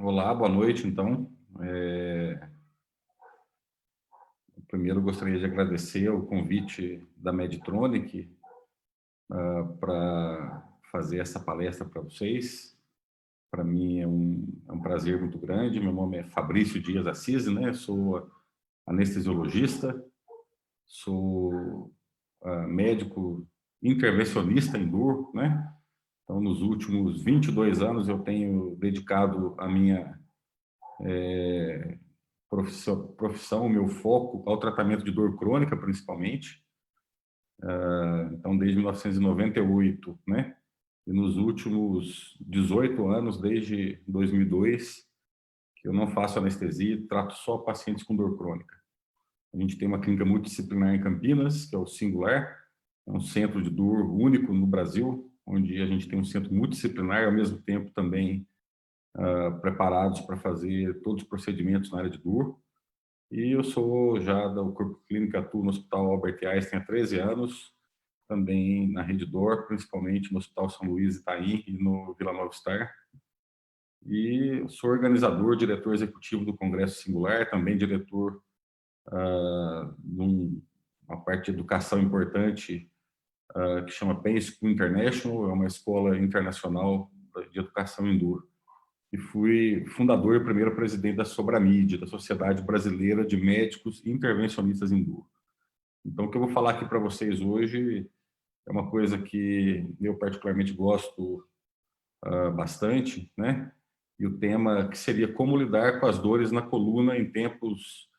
Olá, boa noite, então. Primeiro, gostaria de agradecer o convite da Medtronic para fazer essa palestra para vocês. Para mim é um prazer muito grande. Meu nome é Fabrício Dias Assis, né? Sou anestesiologista, sou médico intervencionista em dor, né? Então, nos últimos 22 anos, eu tenho dedicado a minha profissão, o meu foco ao tratamento de dor crônica, principalmente. Então, desde 1998, né? E nos últimos 18 anos, desde 2002, que eu não faço anestesia e trato só pacientes com dor crônica. A gente tem uma clínica multidisciplinar em Campinas, que é o Singular, é um centro de dor único no Brasil, onde a gente tem um centro multidisciplinar e, ao mesmo tempo, também preparados para fazer todos os procedimentos na área de dor. E eu sou já do Corpo Clínico, atuo no Hospital Albert Einstein há 13 anos, também na Rede Dor, principalmente no Hospital São Luís Itaim e no Vila Nova Star. E sou organizador, diretor executivo do Congresso Singular, também diretor de uma parte de educação importante que chama Penn School International, é uma escola internacional de educação em dor. E fui fundador e primeiro presidente da Sobramídia, da Sociedade Brasileira de Médicos Intervencionistas em Dor. Então, o que eu vou falar aqui para vocês hoje é uma coisa que eu particularmente gosto bastante, né? E o tema que seria como lidar com as dores na coluna em tempos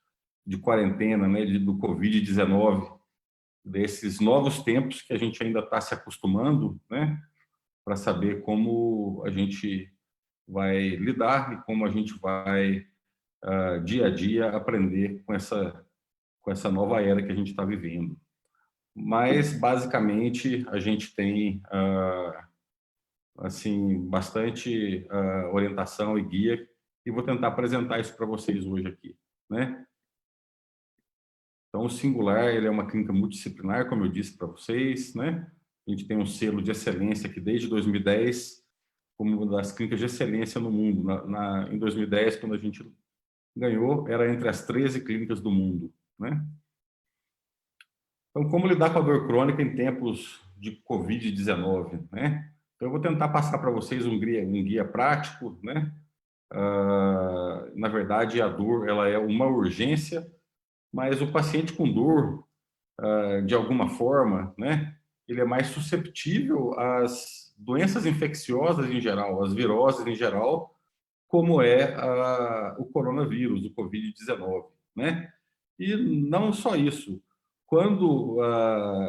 de quarentena, né? Do Covid-19, desses novos tempos que a gente ainda está se acostumando, né? Para saber como a gente vai lidar e como a gente vai dia a dia aprender com essa nova era que a gente está vivendo. Mas basicamente a gente tem assim bastante orientação e guia e vou tentar apresentar isso para vocês hoje aqui, né? Então o Singular, ele é uma clínica multidisciplinar, como eu disse para vocês, né? A gente tem um selo de excelência aqui desde 2010 como uma das clínicas de excelência no mundo. Em 2010, quando a gente ganhou, era entre as 13 clínicas do mundo, né? Então, como lidar com a dor crônica em tempos de Covid-19, né? Então, eu vou tentar passar para vocês um guia prático, né? Na verdade, a dor ela é uma urgência, mas o paciente com dor, de alguma forma, né? Ele é mais susceptível às doenças infecciosas em geral, às viroses em geral, como é o coronavírus, o Covid-19, né? E não só isso. Quando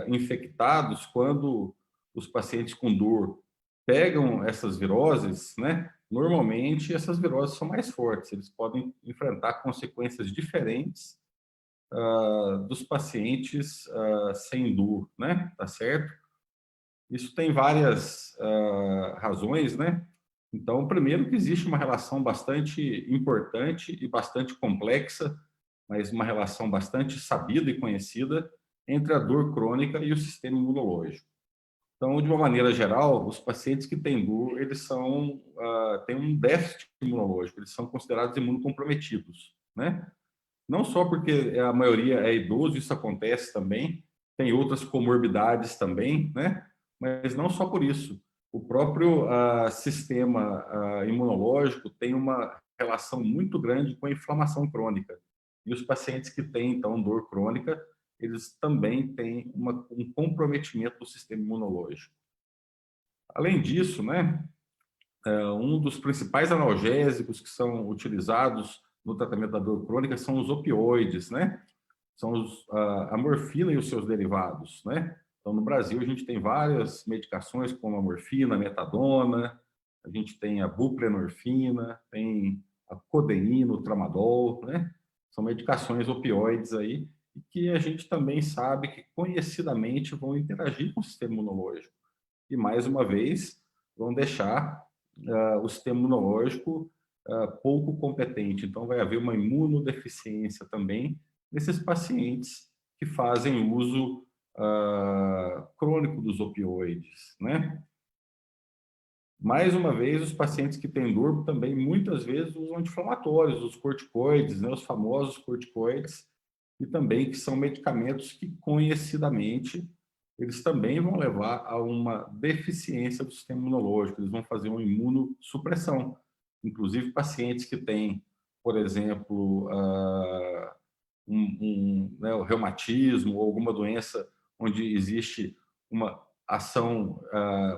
infectados, quando os pacientes com dor pegam essas viroses, né? Normalmente essas viroses são mais fortes, eles podem enfrentar consequências diferentes dos pacientes sem dor, né? Tá certo? Isso tem várias razões, né? Então, primeiro que existe uma relação bastante importante e bastante complexa, mas uma relação bastante sabida e conhecida entre a dor crônica e o sistema imunológico. Então, de uma maneira geral, os pacientes que têm dor, eles têm um déficit imunológico, eles são considerados imunocomprometidos, né? Não só porque a maioria é idoso, isso acontece também, tem outras comorbidades também, né? Mas não só por isso. O próprio sistema imunológico tem uma relação muito grande com a inflamação crônica. E os pacientes que têm, então, dor crônica, eles também têm um comprometimento do sistema imunológico. Além disso, né, um dos principais analgésicos que são utilizados no tratamento da dor crônica são os opioides, né? São a morfina e os seus derivados, né? Então, no Brasil, a gente tem várias medicações, como a morfina, a metadona, a gente tem a buprenorfina, tem a codeína, o tramadol, né? São medicações opioides aí, que a gente também sabe que conhecidamente vão interagir com o sistema imunológico. E, mais uma vez, vão deixar o sistema imunológico pouco competente. Então, vai haver uma imunodeficiência também nesses pacientes que fazem uso crônico dos opioides, né? Mais uma vez, os pacientes que têm dor também, muitas vezes, usam anti-inflamatórios, os corticoides, né, os famosos corticoides, e também que são medicamentos que, conhecidamente, eles também vão levar a uma deficiência do sistema imunológico, eles vão fazer uma imunossupressão. Inclusive, pacientes que têm, por exemplo, né, o reumatismo ou alguma doença onde existe uma ação,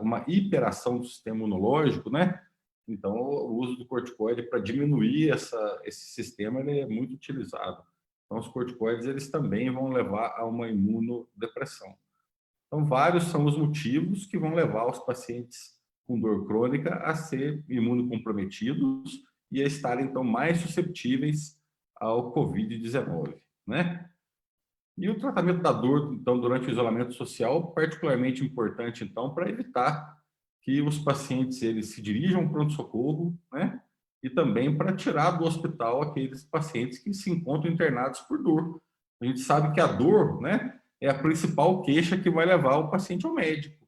uma hiperação do sistema imunológico, né? Então, o uso do corticoide para diminuir esse sistema ele é muito utilizado. Então, os corticoides eles também vão levar a uma imunodepressão. Então, vários são os motivos que vão levar os pacientes com dor crônica a ser imunocomprometidos e a estarem, então, mais susceptíveis ao COVID-19, né? E o tratamento da dor, então, durante o isolamento social, particularmente importante, então, para evitar que os pacientes eles se dirijam ao pronto-socorro, né? E também para tirar do hospital aqueles pacientes que se encontram internados por dor. A gente sabe que a dor, né, é a principal queixa que vai levar o paciente ao médico.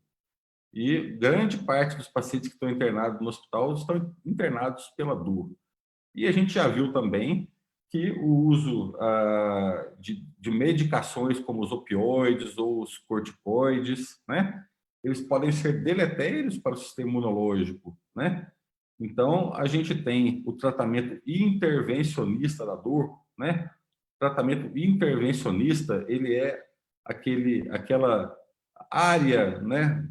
E grande parte dos pacientes que estão internados no hospital estão internados pela dor. E a gente já viu também que o uso de medicações como os opioides ou os corticoides, né, eles podem ser deletérios para o sistema imunológico, né? Então, a gente tem o tratamento intervencionista da dor, né? O tratamento intervencionista, ele é aquela área, né,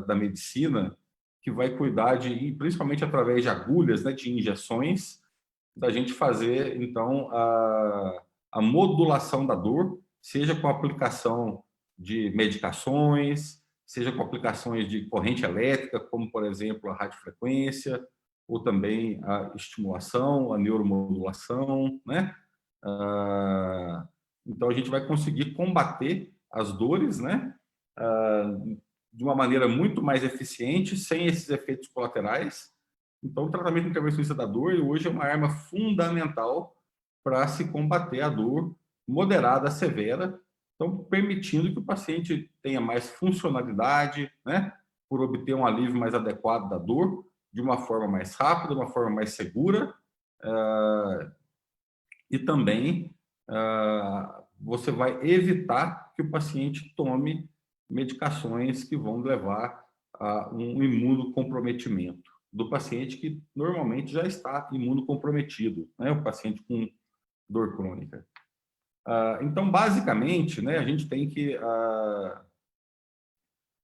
da medicina que vai cuidar de, principalmente através de agulhas, né, de injeções, da gente fazer, então, a modulação da dor, seja com a aplicação de medicações, seja com aplicações de corrente elétrica, como, por exemplo, a radiofrequência, ou também a estimulação, a neuromodulação, né? Então, a gente vai conseguir combater as dores, né? De uma maneira muito mais eficiente, sem esses efeitos colaterais. Então, o tratamento intervencionista da dor hoje é uma arma fundamental para se combater a dor moderada a severa, então permitindo que o paciente tenha mais funcionalidade, né, por obter um alívio mais adequado da dor, de uma forma mais rápida, de uma forma mais segura, e também você vai evitar que o paciente tome medicações que vão levar a um imunocomprometimento do paciente que normalmente já está imunocomprometido, né? O paciente com dor crônica. Então, basicamente, né, a gente tem que...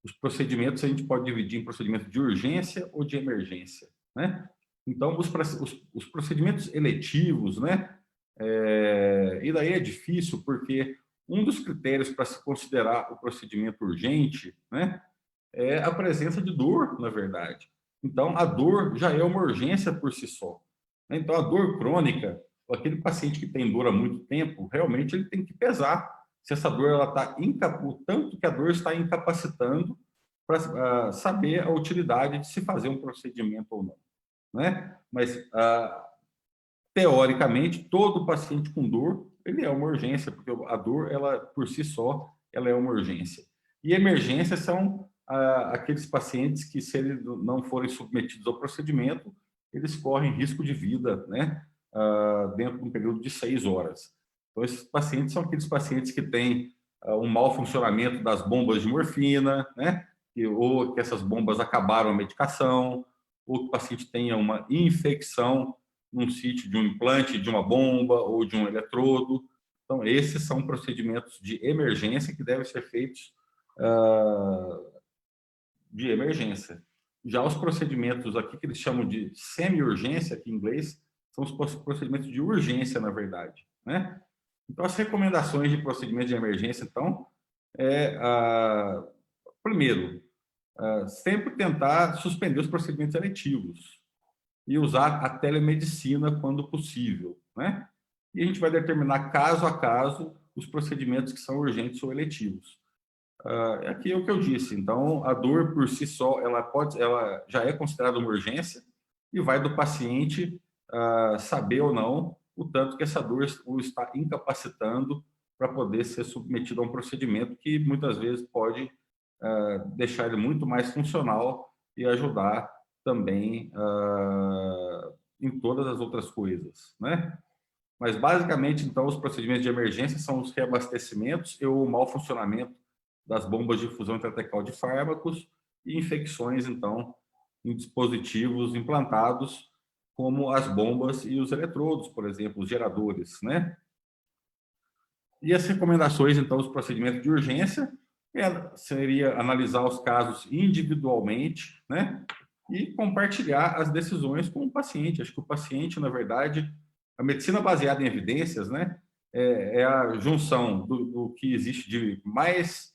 os procedimentos a gente pode dividir em procedimento de urgência ou de emergência, né? Então, os procedimentos eletivos, né? E daí é difícil, porque um dos critérios para se considerar o procedimento urgente, né, é a presença de dor, na verdade. Então, a dor já é uma urgência por si só. Então, a dor crônica, aquele paciente que tem dor há muito tempo, realmente ele tem que pesar se essa dor ela está o tanto que a dor está incapacitando para saber a utilidade de se fazer um procedimento ou não, né? Mas teoricamente, todo paciente com dor, ele é uma urgência, porque a dor, ela por si só, ela é uma urgência. E emergências são aqueles pacientes que, se eles não forem submetidos ao procedimento, eles correm risco de vida, né? Dentro de um período de 6 horas. Então, esses pacientes são aqueles pacientes que têm um mau funcionamento das bombas de morfina, né? Ou que essas bombas acabaram a medicação, ou que o paciente tenha uma infecção num sítio de um implante, de uma bomba ou de um eletrodo. Então, esses são procedimentos de emergência que devem ser feitos de emergência. Já os procedimentos aqui que eles chamam de semi-urgência, aqui em inglês, são os procedimentos de urgência, na verdade, né? Então, as recomendações de procedimentos de emergência, então, primeiro, sempre tentar suspender os procedimentos eletivos e usar a telemedicina quando possível, né? E a gente vai determinar caso a caso os procedimentos que são urgentes ou eletivos. Aqui é o que eu disse. Então, a dor por si só, ela já é considerada uma urgência e vai do paciente saber ou não o tanto que essa dor o está incapacitando para poder ser submetido a um procedimento que muitas vezes pode deixar ele muito mais funcional e ajudar também em todas as outras coisas, né? Mas, basicamente, então, os procedimentos de emergência são os reabastecimentos e o mau funcionamento das bombas de fusão intratecal de fármacos e infecções, então, em dispositivos implantados, como as bombas e os eletrodos, por exemplo, os geradores, né? E as recomendações, então, os procedimentos de urgência, seria analisar os casos individualmente, né? E compartilhar as decisões com o paciente. Acho que o paciente, na verdade, a medicina baseada em evidências, né? É a junção do que existe de mais,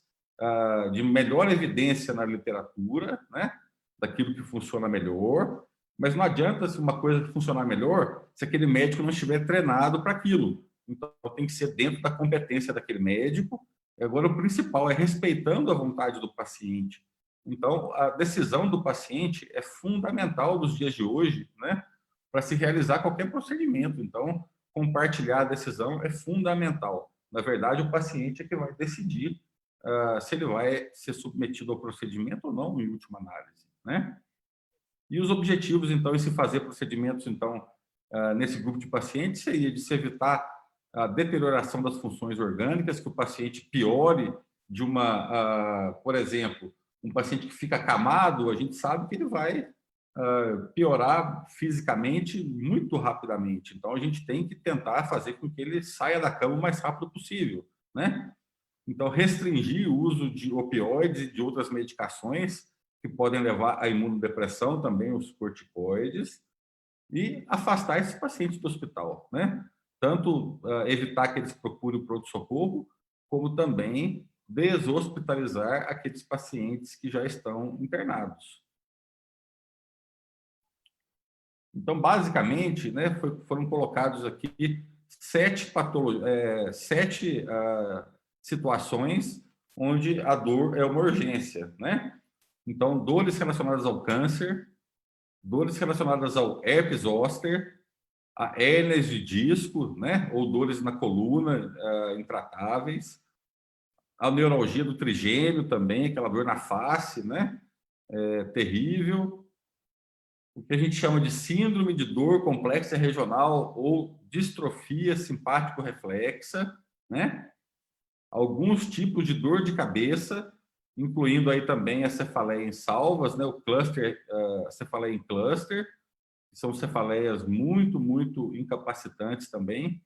de melhor evidência na literatura, né? Daquilo que funciona melhor, mas não adianta se uma coisa funcionar melhor se aquele médico não estiver treinado para aquilo. Então, tem que ser dentro da competência daquele médico. Agora, o principal é respeitando a vontade do paciente. Então, a decisão do paciente é fundamental nos dias de hoje, né, para se realizar qualquer procedimento. Então, compartilhar a decisão é fundamental. Na verdade, o paciente é que vai decidir se ele vai ser submetido ao procedimento ou não, em última análise, né? E os objetivos, então, em se fazer procedimentos, então, nesse grupo de pacientes, seria de se evitar a deterioração das funções orgânicas, que o paciente piore de uma, por exemplo, um paciente que fica acamado, a gente sabe que ele vai piorar fisicamente muito rapidamente. Então, a gente tem que tentar fazer com que ele saia da cama o mais rápido possível, né? Então, restringir o uso de opioides e de outras medicações que podem levar à imunodepressão, também os corticoides, e afastar esses pacientes do hospital, né? Tanto evitar que eles procurem o pronto-socorro, como também deshospitalizar aqueles pacientes que já estão internados. Então, basicamente, né, foram colocados aqui 7 situações onde a dor é uma urgência, né? Então, dores relacionadas ao câncer, dores relacionadas ao herpes zoster, a hérnias de disco, né? Ou dores na coluna intratáveis, a neuralgia do trigêmeo também, aquela dor na face, né? Terrível. O que a gente chama de síndrome de dor complexa regional ou distrofia simpático-reflexa, né? Alguns tipos de dor de cabeça, incluindo aí também a cefaleia em salvas, né? O cluster, a cefaleia em cluster, que são cefaleias muito, muito incapacitantes também,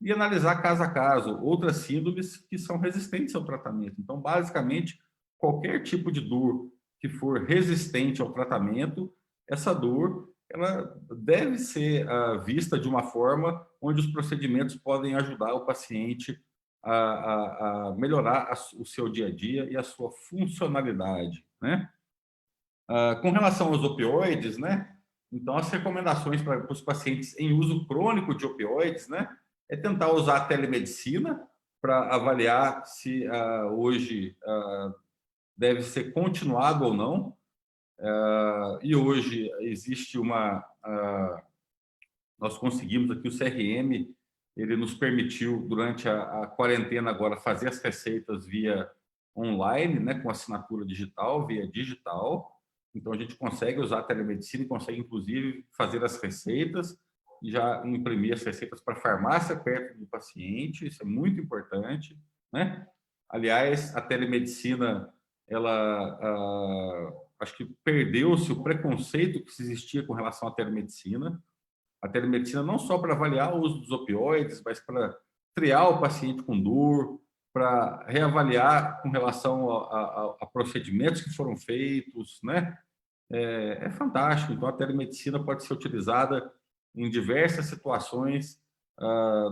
e analisar caso a caso outras síndromes que são resistentes ao tratamento. Então, basicamente, qualquer tipo de dor que for resistente ao tratamento, essa dor ela deve ser vista de uma forma onde os procedimentos podem ajudar o paciente a melhorar o seu dia a dia e a sua funcionalidade, né? Com relação aos opioides, né? Então, as recomendações para os pacientes em uso crônico de opioides, né? É tentar usar a telemedicina para avaliar se hoje deve ser continuado ou não. E hoje existe nós conseguimos aqui o CRM, ele nos permitiu, durante a quarentena agora, fazer as receitas via online, né, com assinatura digital, via digital. Então, a gente consegue usar a telemedicina e consegue, inclusive, fazer as receitas e já imprimir as receitas para a farmácia perto do paciente. Isso é muito importante, né? Aliás, a telemedicina, ela, acho que perdeu-se o preconceito que se existia com relação à telemedicina. A telemedicina não só para avaliar o uso dos opioides, mas para triar o paciente com dor, para reavaliar com relação a procedimentos que foram feitos, né? É fantástico. Então, a telemedicina pode ser utilizada em diversas situações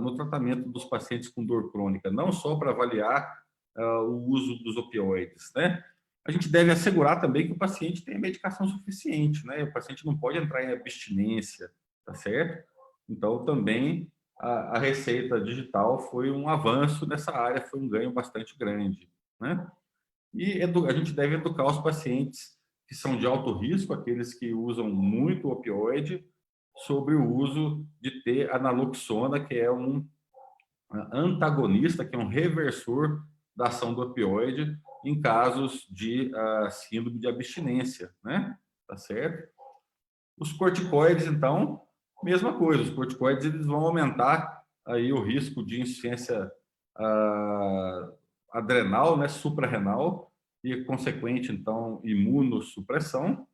no tratamento dos pacientes com dor crônica, não só para avaliar o uso dos opioides, né? A gente deve assegurar também que o paciente tenha medicação suficiente, né? O paciente não pode entrar em abstinência, tá certo? Então, também a receita digital foi um avanço nessa área, foi um ganho bastante grande, né? E a gente deve educar os pacientes que são de alto risco, aqueles que usam muito opioide, sobre o uso de ter a naloxona, que é um antagonista, que é um reversor da ação do opioide em casos de síndrome de abstinência, né? Tá certo? Os corticoides, então, mesma coisa. Os corticoides eles vão aumentar aí o risco de insuficiência adrenal, né, suprarrenal, e consequente, então, imunossupressão.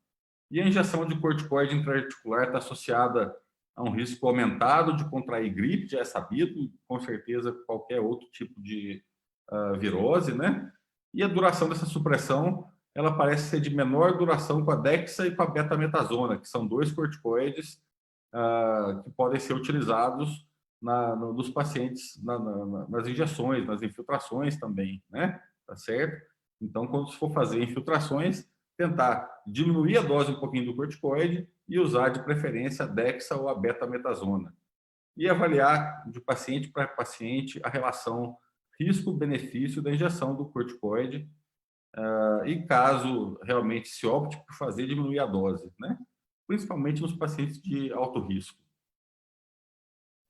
E a injeção de corticoide intraarticular está associada a um risco aumentado de contrair gripe, já é sabido, com certeza qualquer outro tipo de virose, né? E a duração dessa supressão, ela parece ser de menor duração com a dexa e com a betametasona, que são dois corticoides que podem ser utilizados nos pacientes, nas injeções, nas infiltrações também, né? Tá certo? Então, quando se for fazer infiltrações, tentar diminuir a dose um pouquinho do corticoide e usar de preferência a dexa ou a betametasona. E avaliar de paciente para paciente a relação risco-benefício da injeção do corticoide e caso realmente se opte por fazer, diminuir a dose, né? Principalmente nos pacientes de alto risco.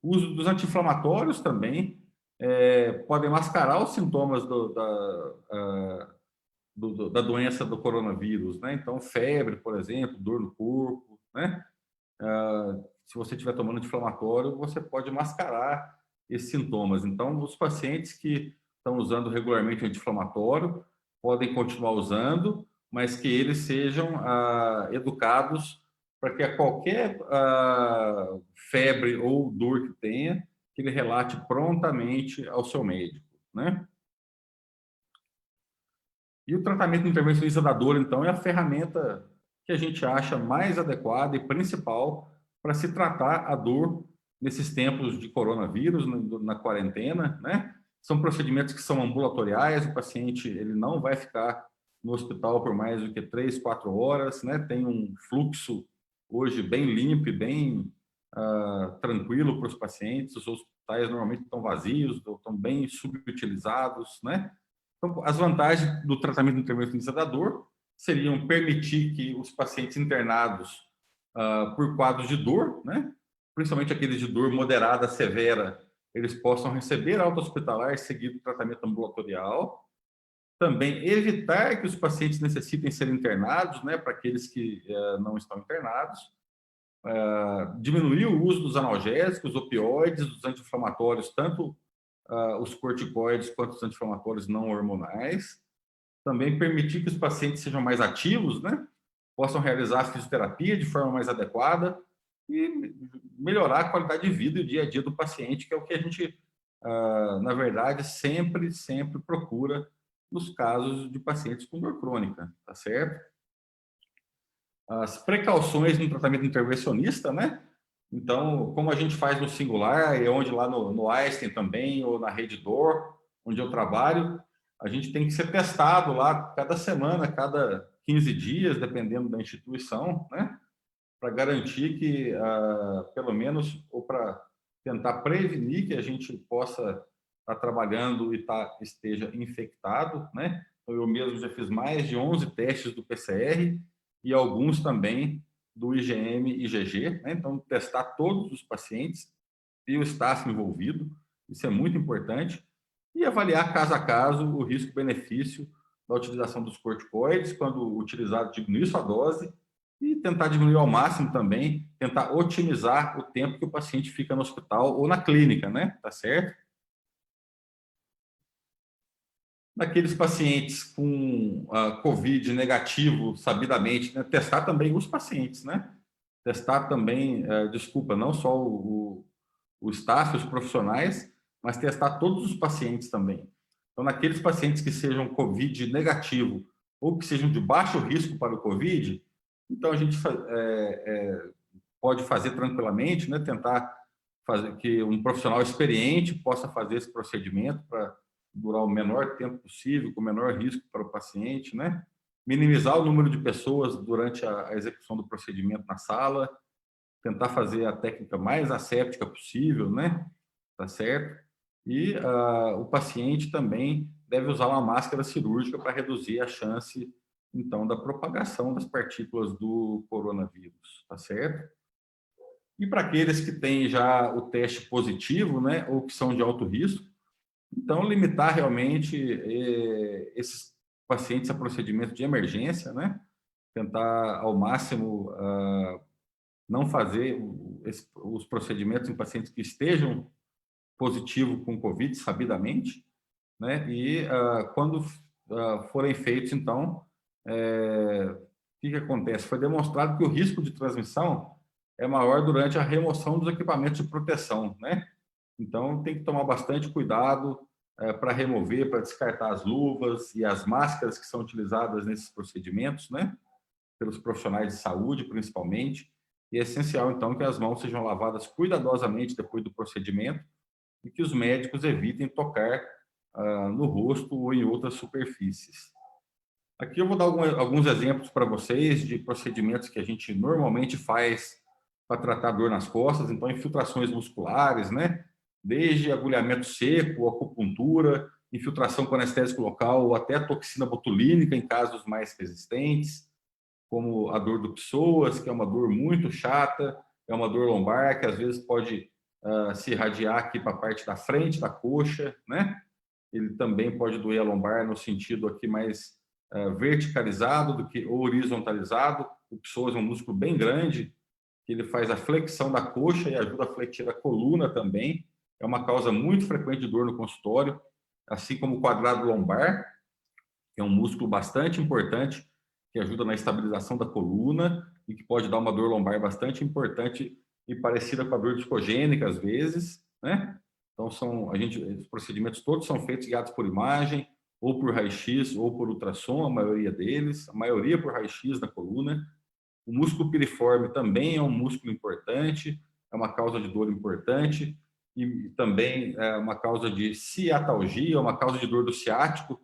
O uso dos anti-inflamatórios também podem mascarar os sintomas da doença do coronavírus, né? Então, febre, por exemplo, dor no corpo, né? Se você estiver tomando anti-inflamatório, você pode mascarar esses sintomas. Então, os pacientes que estão usando regularmente o anti-inflamatório podem continuar usando, mas que eles sejam educados para que a qualquer febre ou dor que tenha, que ele relate prontamente ao seu médico, né? E o tratamento intervencionista da dor, então, é a ferramenta que a gente acha mais adequada e principal para se tratar a dor nesses tempos de coronavírus, na quarentena, né? São procedimentos que são ambulatoriais, o paciente ele não vai ficar no hospital por mais do que 3, 4 horas, né? Tem um fluxo hoje bem limpo e bem tranquilo para os pacientes, os hospitais normalmente estão vazios, estão bem subutilizados, né? Então, as vantagens do tratamento intervencionista da dor seriam permitir que os pacientes internados por quadros de dor, né, principalmente aqueles de dor moderada, severa, eles possam receber alta hospitalar seguido do tratamento ambulatorial. Também evitar que os pacientes necessitem ser internados, né, para aqueles que não estão internados. Diminuir o uso dos analgésicos, opioides, dos anti-inflamatórios, tanto os corticoides quanto os anti-inflamatórios não hormonais. Também permitir que os pacientes sejam mais ativos, né? Possam realizar a fisioterapia de forma mais adequada e melhorar a qualidade de vida e o dia a dia do paciente, que é o que a gente, na verdade, sempre procura nos casos de pacientes com dor crônica, tá certo? As precauções no tratamento intervencionista, né? Então, como a gente faz no Singular, e onde lá no Einstein também, ou na Rede Dor, onde eu trabalho, a gente tem que ser testado lá cada semana, cada 15 dias, dependendo da instituição, né? Para garantir que, pelo menos, ou para tentar prevenir que a gente possa estar trabalhando e esteja infectado, né? Eu mesmo já fiz mais de 11 testes do PCR e alguns também do IgM e IgG, né? Então, testar todos os pacientes e o staff envolvido, isso é muito importante, e avaliar caso a caso o risco-benefício da utilização dos corticoides, quando utilizado, diminuir sua dose e tentar diminuir ao máximo também, tentar otimizar o tempo que o paciente fica no hospital ou na clínica, né? Tá certo? Naqueles pacientes com COVID negativo, sabidamente, né? Testar também os pacientes, né? Testar também, desculpa, não só o staff, os profissionais, mas testar todos os pacientes também. Então, naqueles pacientes que sejam COVID negativo ou que sejam de baixo risco para o COVID, então a gente pode fazer tranquilamente, né? Tentar fazer que um profissional experiente possa fazer esse procedimento para durar o menor tempo possível, com o menor risco para o paciente, né? Minimizar o número de pessoas durante a execução do procedimento na sala, tentar fazer a técnica mais asséptica possível, né? Tá certo? E o paciente também deve usar uma máscara cirúrgica para reduzir a chance, então, da propagação das partículas do coronavírus, tá certo? E para aqueles que têm já o teste positivo, né, ou que são de alto risco, então limitar realmente esses pacientes a procedimento de emergência, né? Tentar ao máximo não fazer os procedimentos em pacientes que estejam positivos com Covid, sabidamente, né? E quando forem feitos, então, o que acontece? Foi demonstrado que o risco de transmissão é maior durante a remoção dos equipamentos de proteção, né? Então, tem que tomar bastante cuidado para remover, para descartar as luvas e as máscaras que são utilizadas nesses procedimentos, né? Pelos profissionais de saúde, principalmente. E é essencial, então, que as mãos sejam lavadas cuidadosamente depois do procedimento e que os médicos evitem tocar no rosto ou em outras superfícies. Aqui eu vou dar alguns exemplos para vocês de procedimentos que a gente normalmente faz para tratar dor nas costas, então infiltrações musculares, né? Desde agulhamento seco, acupuntura, infiltração com anestésico local ou até toxina botulínica em casos mais resistentes, como a dor do psoas, que é uma dor muito chata, é uma dor lombar que às vezes pode se irradiar aqui para a parte da frente da coxa, né? Ele também pode doer a lombar no sentido aqui mais verticalizado do que horizontalizado. O psoas é um músculo bem grande, que ele faz a flexão da coxa e ajuda a flexir a coluna também. É uma causa muito frequente de dor no consultório, assim como o quadrado lombar, que é um músculo bastante importante, que ajuda na estabilização da coluna e que pode dar uma dor lombar bastante importante e parecida com a dor discogênica às vezes, né? Então os procedimentos todos são feitos guiados por imagem, ou por raio-x, ou por ultrassom, a maioria deles, a maioria por raio-x na coluna. O músculo piriforme também é um músculo importante, é uma causa de dor importante e também é uma causa de ciatalgia, uma causa de dor do ciático.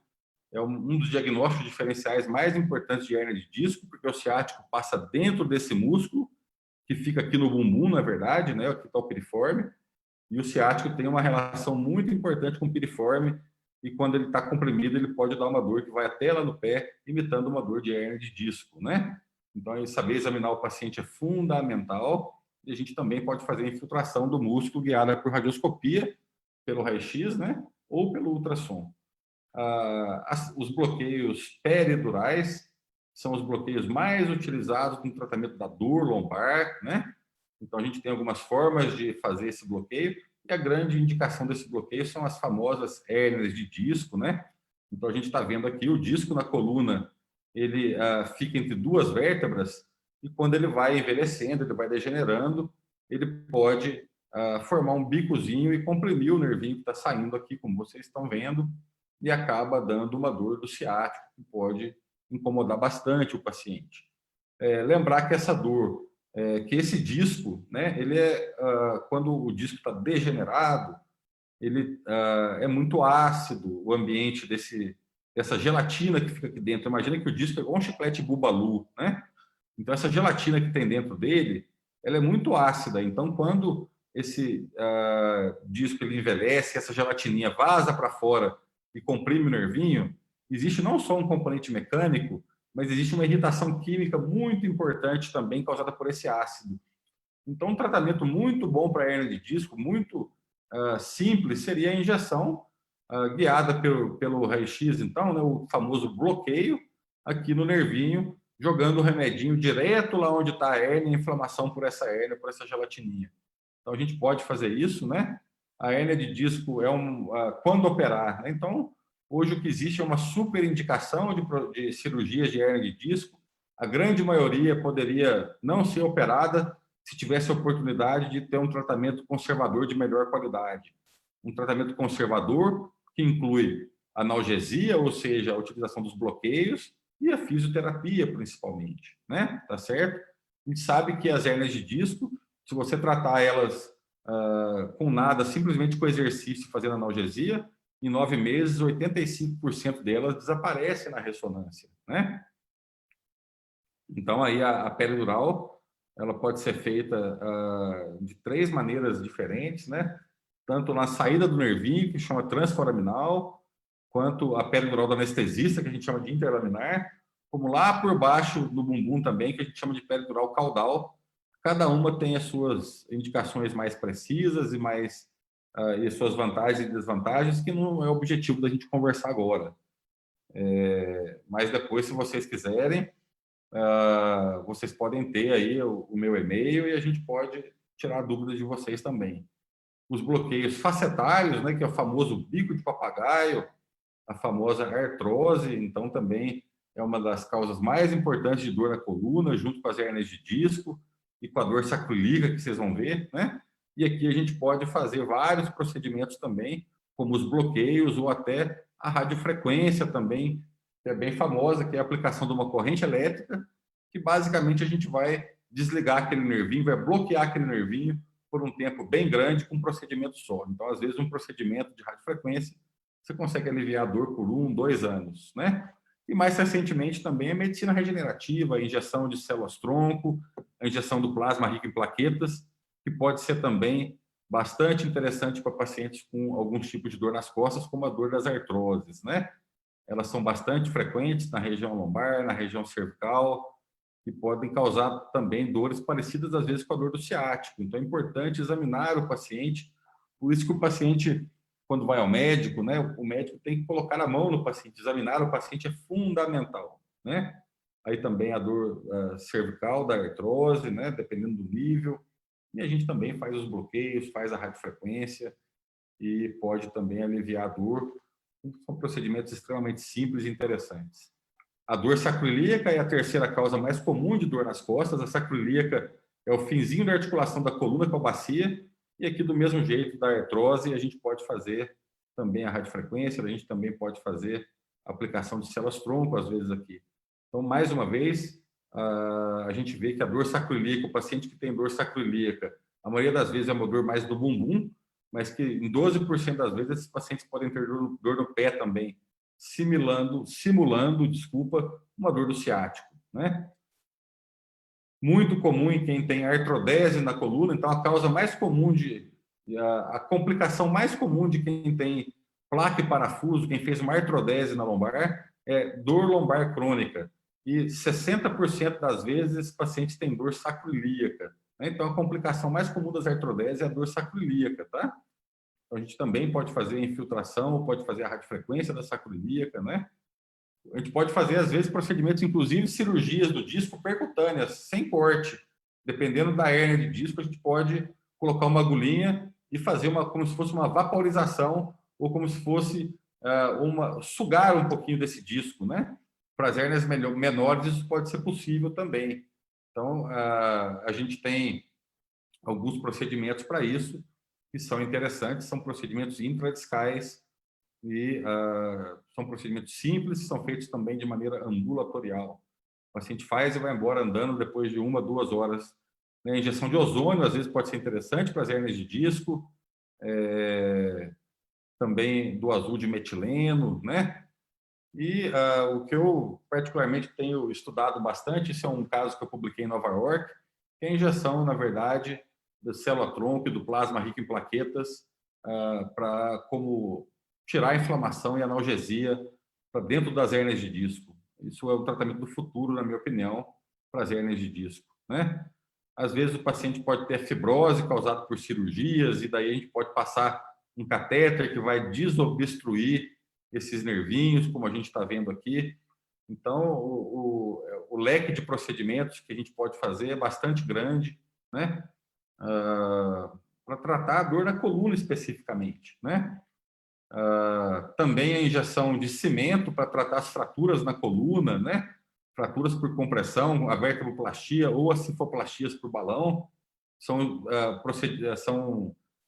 É um dos diagnósticos diferenciais mais importantes de hérnia de disco, porque o ciático passa dentro desse músculo, que fica aqui no bumbum, na verdade, né? Aqui está o piriforme, e o ciático tem uma relação muito importante com o piriforme, e quando ele está comprimido, ele pode dar uma dor que vai até lá no pé, imitando uma dor de hérnia de disco, né? Então, saber examinar o paciente é fundamental, e a gente também pode fazer a infiltração do músculo guiada por radioscopia, pelo raio-x, né? Ou pelo ultrassom. Os bloqueios peridurais são os bloqueios mais utilizados no tratamento da dor lombar, né? Então, a gente tem algumas formas de fazer esse bloqueio, e a grande indicação desse bloqueio são as famosas hérnias de disco, né? Então, a gente está vendo aqui o disco na coluna, ele fica entre duas vértebras, e quando ele vai envelhecendo, ele vai degenerando, ele pode formar um bicozinho e comprimir o nervinho que está saindo aqui, como vocês estão vendo, e acaba dando uma dor do ciático, que pode incomodar bastante o paciente. Lembrar que essa dor, que esse disco, né, ele quando o disco está degenerado, ele é muito ácido, o ambiente dessa gelatina que fica aqui dentro. Imagina que o disco é igual um chiclete Bubalu, né? Então, essa gelatina que tem dentro dele, ela é muito ácida. Então, quando esse disco ele envelhece, essa gelatininha vaza para fora e comprime o nervinho, existe não só um componente mecânico, mas existe uma irritação química muito importante também causada por esse ácido. Então, um tratamento muito bom para a hérnia de disco, muito simples, seria a injeção guiada pelo raio-x, então, né, o famoso bloqueio aqui no nervinho, jogando o remedinho direto lá onde está a hérnia, a inflamação por essa hérnia, por essa gelatininha. Então, a gente pode fazer isso, né? A hérnia de disco é quando operar, né? Então, hoje o que existe é uma super indicação de cirurgias de hérnia de disco. A grande maioria poderia não ser operada se tivesse a oportunidade de ter um tratamento conservador de melhor qualidade. Um tratamento conservador que inclui analgesia, ou seja, a utilização dos bloqueios, e a fisioterapia, principalmente, né? Tá certo? A gente sabe que as hérnias de disco, se você tratar elas com nada, simplesmente com exercício, fazendo analgesia, em 9 meses, 85% delas desaparecem na ressonância, né? Então, aí a peridural, ela pode ser feita de 3 maneiras diferentes, né? Tanto na saída do nervinho, que chama transforaminal, quanto a peridural do anestesista, que a gente chama de interlaminar, como lá por baixo do bumbum também, que a gente chama de peridural caudal. Cada uma tem as suas indicações mais precisas e suas vantagens e desvantagens, que não é o objetivo da gente conversar agora. Mas depois, se vocês quiserem, vocês podem ter aí o meu e-mail e a gente pode tirar dúvidas de vocês também. Os bloqueios facetários, né, que é o famoso bico de papagaio, a famosa artrose, então também é uma das causas mais importantes de dor na coluna, junto com as hérnias de disco e com a dor sacroiliaca que vocês vão ver, né? E aqui a gente pode fazer vários procedimentos também, como os bloqueios ou até a radiofrequência também, que é bem famosa, que é a aplicação de uma corrente elétrica, que basicamente a gente vai desligar aquele nervinho, vai bloquear aquele nervinho por um tempo bem grande com um procedimento só. Então, às vezes, um procedimento de radiofrequência você consegue aliviar a dor por 1, 2 anos, né? E mais recentemente também a medicina regenerativa, a injeção de células-tronco, a injeção do plasma rico em plaquetas, que pode ser também bastante interessante para pacientes com alguns tipos de dor nas costas, como a dor das artroses, né? Elas são bastante frequentes na região lombar, na região cervical, e podem causar também dores parecidas, às vezes, com a dor do ciático. Então, é importante examinar o paciente. Por isso que o paciente, quando vai ao médico, né, o médico tem que colocar a mão no paciente, examinar o paciente é fundamental, né? Aí também a dor cervical, da artrose, né, dependendo do nível. E a gente também faz os bloqueios, faz a radiofrequência e pode também aliviar a dor. São procedimentos extremamente simples e interessantes. A dor sacroiliaca é a terceira causa mais comum de dor nas costas. A sacroiliaca é o finzinho da articulação da coluna com a bacia. E aqui, do mesmo jeito da artrose, a gente pode fazer também a radiofrequência, a gente também pode fazer a aplicação de células-tronco, às vezes, aqui. Então, mais uma vez, a gente vê que a dor sacroiliaca, o paciente que tem dor sacroiliaca, a maioria das vezes é uma dor mais do bumbum, mas que em 12% das vezes esses pacientes podem ter dor no pé também, simulando, desculpa, uma dor do ciático, né? Muito comum em quem tem artrodese na coluna, então a causa mais comum a complicação mais comum de quem tem placa e parafuso, quem fez uma artrodese na lombar, é dor lombar crônica. E 60% das vezes esses pacientes têm dor sacroiliaca, né? Então a complicação mais comum das artrodeses é a dor sacroiliaca, tá? Então, a gente também pode fazer a infiltração, pode fazer a radiofrequência da sacroiliaca, né? A gente pode fazer, às vezes, procedimentos, inclusive cirurgias do disco percutâneas, sem corte. Dependendo da hérnia de disco, a gente pode colocar uma agulhinha e fazer como se fosse uma vaporização ou como se fosse sugar um pouquinho desse disco, né? Para as hérnias menores, isso pode ser possível também. Então, a gente tem alguns procedimentos para isso que são interessantes, são procedimentos intradiscais e são procedimentos simples, são feitos também de maneira ambulatorial. O paciente faz e vai embora andando depois de 1, 2 horas. A injeção de ozônio, às vezes, pode ser interessante para as hérnias de disco, também do azul de metileno, né? E o que eu particularmente tenho estudado bastante, isso é um caso que eu publiquei em Nova York, que é a injeção, na verdade, da célula-tronco e do plasma rico em plaquetas para como tirar a inflamação e analgesia para dentro das hérnias de disco. Isso é o tratamento do futuro, na minha opinião, para as hérnias de disco, né? Às vezes o paciente pode ter fibrose causada por cirurgias e daí a gente pode passar um catéter que vai desobstruir esses nervinhos, como a gente está vendo aqui. Então, o leque de procedimentos que a gente pode fazer é bastante grande, né? Para tratar a dor na coluna especificamente, né? Também a injeção de cimento para tratar as fraturas na coluna, né? Fraturas por compressão, a vertebroplastia ou as cifoplastias por balão são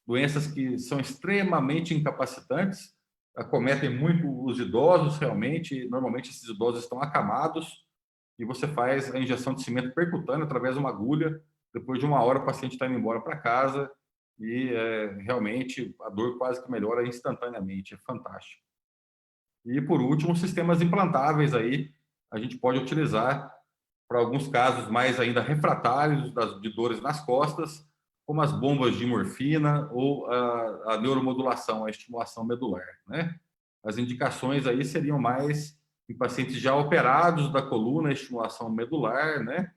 doenças que são extremamente incapacitantes, acometem muito os idosos realmente, normalmente esses idosos estão acamados e você faz a injeção de cimento percutâneo através de uma agulha, depois de 1 hora o paciente está indo embora para casa e realmente a dor quase que melhora instantaneamente, é fantástico. E por último, sistemas implantáveis aí, a gente pode utilizar para alguns casos mais ainda refratários de dores nas costas, como as bombas de morfina ou a neuromodulação, a estimulação medular, né? As indicações aí seriam mais em pacientes já operados da coluna, estimulação medular, né?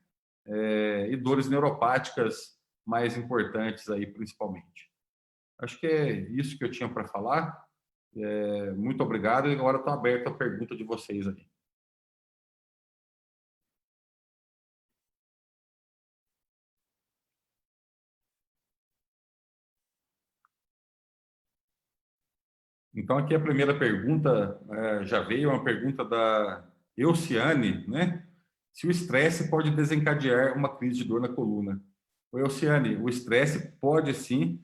E dores neuropáticas mais importantes aí, principalmente. Acho que é isso que eu tinha para falar. Muito obrigado e agora estou aberto à pergunta de vocês aí. Então, aqui a primeira pergunta já veio, uma pergunta da Euciane, né? Se o estresse pode desencadear uma crise de dor na coluna. Oi, Euciane, o estresse pode sim.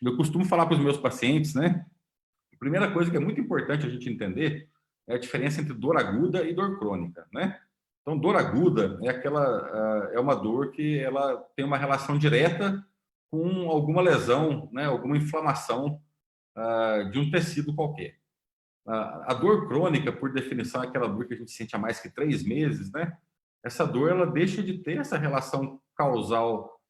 Eu costumo falar para os meus pacientes, né? A primeira coisa que é muito importante a gente entender é a diferença entre dor aguda e dor crônica, né? Então, dor aguda é é uma dor que ela tem uma relação direta com alguma lesão, né? Alguma inflamação de um tecido qualquer. A dor crônica, por definição, é aquela dor que a gente sente há mais que 3 meses, né? Essa dor, ela deixa de ter essa relação causal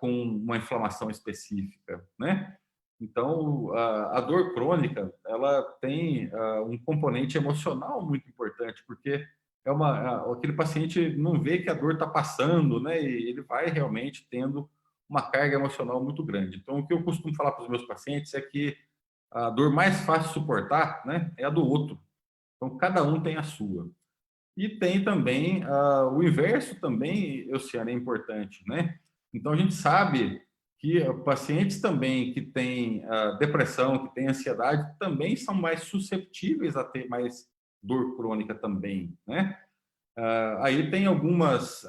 com uma inflamação específica, né? Então, a dor crônica, ela tem um componente emocional muito importante, porque aquele paciente não vê que a dor está passando, né? E ele vai realmente tendo uma carga emocional muito grande. Então, o que eu costumo falar para os meus pacientes é que a dor mais fácil de suportar, né, é a do outro. Então, cada um tem a sua. E tem também o inverso também, Oceano, é importante, né? Então, a gente sabe que pacientes também que têm depressão, que têm ansiedade, também são mais susceptíveis a ter mais dor crônica também, né? Aí tem alguns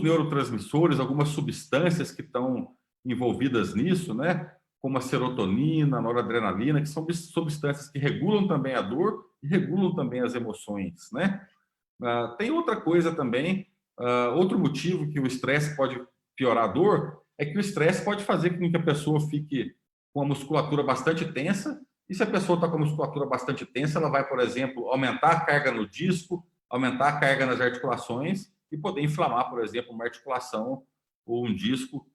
neurotransmissores, algumas substâncias que estão envolvidas nisso, né? Como a serotonina, a noradrenalina, que são substâncias que regulam também a dor e regulam também as emoções, né? Tem outra coisa também, outro motivo que o estresse pode piorar a dor é que o estresse pode fazer com que a pessoa fique com a musculatura bastante tensa, e se a pessoa está com a musculatura bastante tensa, ela vai, por exemplo, aumentar a carga no disco, aumentar a carga nas articulações e poder inflamar, por exemplo, uma articulação ou um disco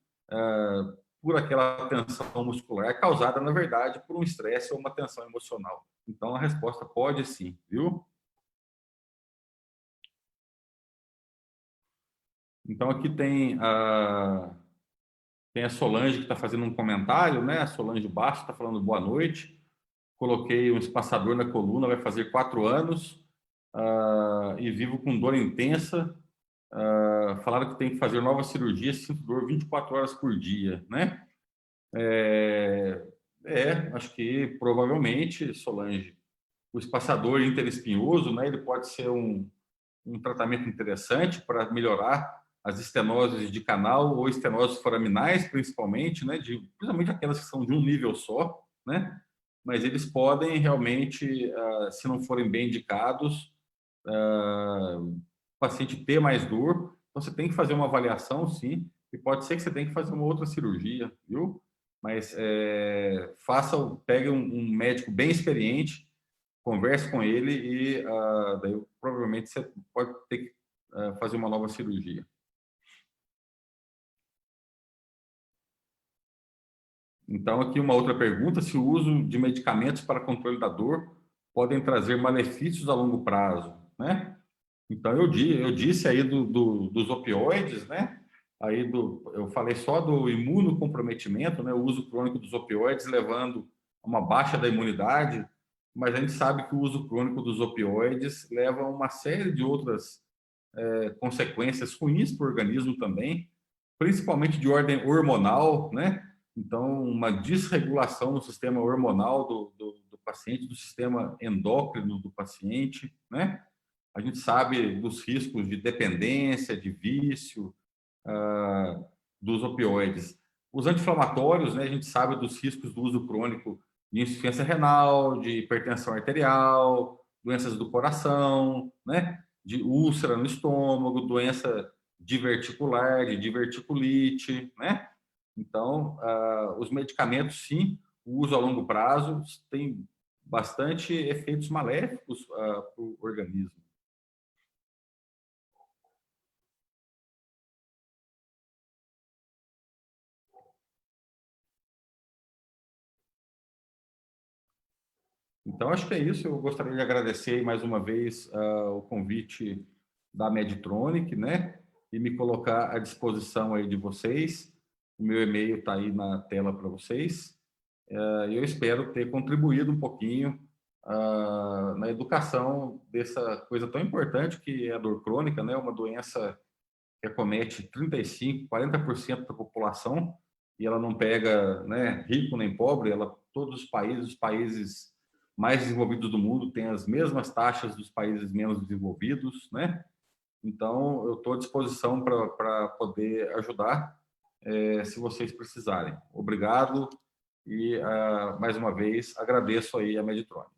por aquela tensão muscular causada, na verdade, por um estresse ou uma tensão emocional. Então, a resposta pode sim, viu? Então, aqui tem a Solange que está fazendo um comentário, né? A Solange Baixo está falando boa noite. Coloquei um espaçador na coluna, vai fazer 4 anos e vivo com dor intensa. Falaram que tem que fazer nova cirurgia, sinto dor 24 horas por dia, né? Acho que provavelmente, Solange, o espaçador interespinhoso, né? Ele pode ser um tratamento interessante para melhorar as estenoses de canal ou estenoses foraminais, principalmente, né, principalmente aquelas que são de um nível só, né, mas eles podem realmente, se não forem bem indicados, o paciente ter mais dor, então você tem que fazer uma avaliação, sim, e pode ser que você tenha que fazer uma outra cirurgia, viu? Mas pegue um médico bem experiente, converse com ele e daí provavelmente você pode ter que fazer uma nova cirurgia. Então, aqui uma outra pergunta: se o uso de medicamentos para controle da dor podem trazer malefícios a longo prazo, né? Então, eu disse aí dos opioides, né? Eu falei só do imunocomprometimento, né? O uso crônico dos opioides levando a uma baixa da imunidade, mas a gente sabe que o uso crônico dos opioides leva a uma série de outras consequências ruins para o organismo também, principalmente de ordem hormonal, né? Então, uma desregulação no sistema hormonal do paciente, do sistema endócrino do paciente, né? A gente sabe dos riscos de dependência, de vício, dos opioides. Os anti-inflamatórios, né? A gente sabe dos riscos do uso crônico de insuficiência renal, de hipertensão arterial, doenças do coração, né? De úlcera no estômago, doença diverticular, de diverticulite, né? Então, os medicamentos, sim, o uso a longo prazo tem bastante efeitos maléficos para o organismo. Então, acho que é isso. Eu gostaria de agradecer mais uma vez o convite da Meditronic, né? E me colocar à disposição aí de vocês. O meu e-mail está aí na tela para vocês. Eu espero ter contribuído um pouquinho na educação dessa coisa tão importante que é a dor crônica, né? Uma doença que acomete 35, 40% da população e ela não pega, né, rico nem pobre, todos os países mais desenvolvidos do mundo têm as mesmas taxas dos países menos desenvolvidos, né? Então, eu estou à disposição para poder ajudar, se vocês precisarem. Obrigado e, mais uma vez, agradeço aí a Meditronic.